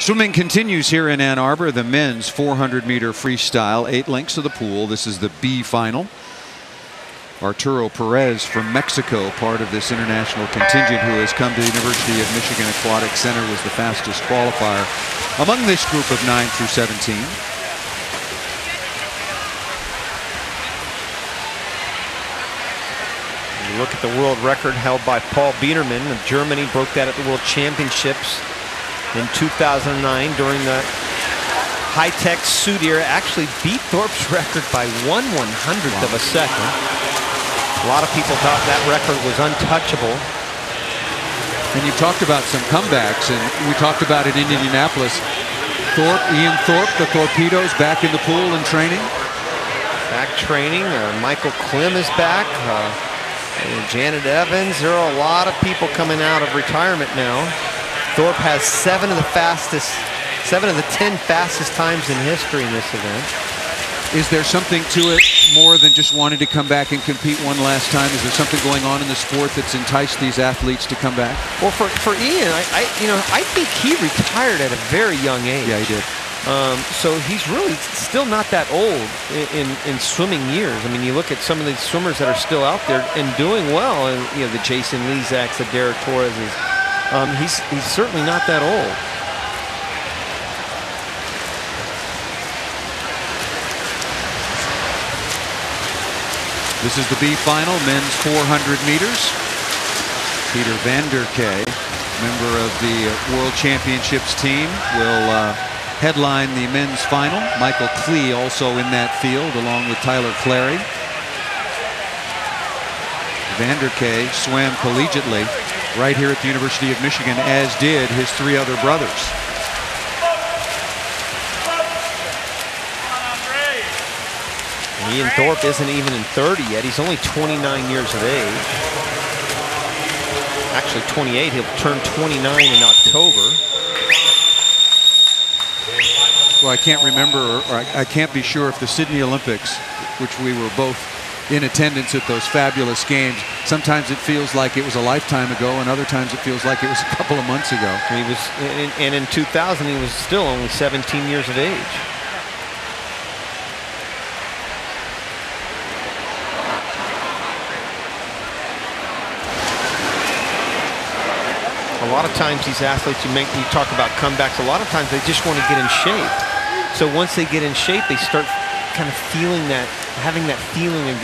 Swimming continues here in Ann Arbor. The men's 400-meter freestyle, 8 lengths of the pool. This is the B final. Arturo Perez from Mexico, part of this international contingent who has come to the University of Michigan Aquatic Center, was the fastest qualifier among this group of 9 through 17. You look at the world record held by Paul Biedermann of Germany, broke that at the World Championships in 2009 during the high-tech suit era. Actually beat Thorpe's record by 1/100th of a second. A lot of people thought that record was untouchable. And you talked about some comebacks, and we talked about it in Indianapolis. Ian Thorpe, the Torpedoes, back in the pool and training. Back training. Michael Klim is back. Janet Evans. There are a lot of people coming out of retirement now. Thorpe has 7 of the 10 fastest times in history in this event. Is there something to it more than just wanting to come back and compete one last time? Is there something going on in the sport that's enticed these athletes to come back? Well, for Ian, I think he retired at a very young age. Yeah, he did. So he's really still not that old in swimming years. I mean, you look at some of the swimmers that are still out there and doing well, and the Jason Lezaks, the Derek Torreses. He's certainly not that old. This is the B final, men's 400 meters. Peter van der Kay, member of the World Championships team, will headline the men's final. Michael Klee also in that field, along with Tyler Clary. Van der Kay swam collegiately right here at the University of Michigan, as did his 3 other brothers. Ian Thorpe isn't even in 30 yet. He's only 29 years of age. Actually 28. He'll turn 29 in October. Well, I can't remember, or I can't be sure if the Sydney Olympics, which we were both in attendance at those fabulous games, sometimes it feels like it was a lifetime ago, and other times it feels like it was a couple of months ago. And in 2000, he was still only 17 years of age. A lot of times these athletes, you talk about comebacks, a lot of times they just want to get in shape. So once they get in shape, they start kind of feeling that, having that feeling of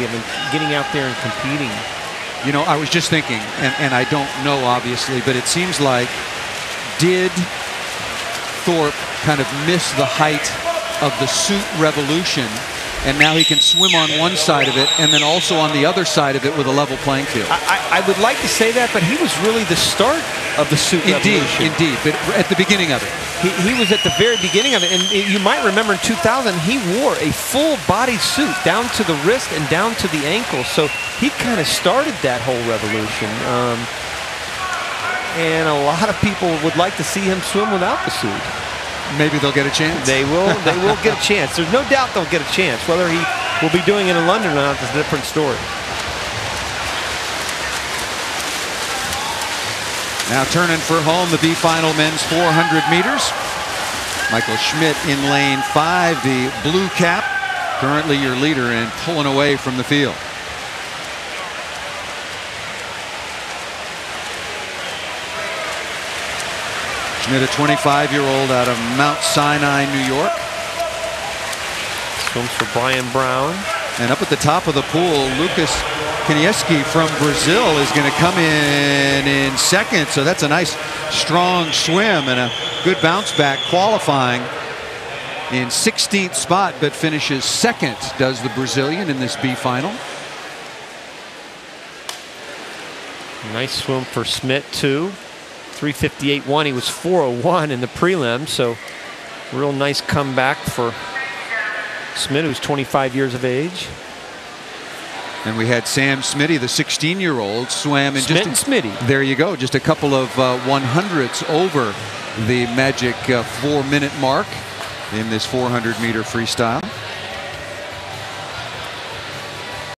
getting out there and competing. You know, I was just thinking, and I don't know obviously, but it seems like, did Thorpe kind of miss the height of the suit revolution, and now he can swim on one side of it and then also on the other side of it with a level playing field? I would like to say that, but he was really the start of the suit revolution. Indeed, but at the beginning of it. He was at the very beginning of it, and you might remember in 2000, he wore a full-body suit down to the wrist and down to the ankle, so he kind of started that whole revolution. And a lot of people would like to see him swim without the suit. Maybe they'll get a chance. They will get a chance. There's no doubt they'll get a chance. Whether he will be doing it in London or not is a different story. Now turning for home, the B final men's 400 meters. Michael Schmidt in lane 5, the blue cap, currently your leader and pulling away from the field. Schmidt, a 25-year-old out of Mount Sinai, New York. Swims for Brian Brown. And up at the top of the pool, Lucas Kaniewski from Brazil is going to come in second. So that's a nice, strong swim and a good bounce back, qualifying in 16th spot, but finishes second, does the Brazilian in this B final. Nice swim for Schmidt, too. 3:58.1. He was 4:01 in the prelim, so real nice comeback for Schmidt, who's 25 years of age. And we had Sam Smitty, the 16-year-old, swam in Schmidt and Smitty. There you go, just a couple of 100ths over the magic 4-minute mark in this 400-meter freestyle.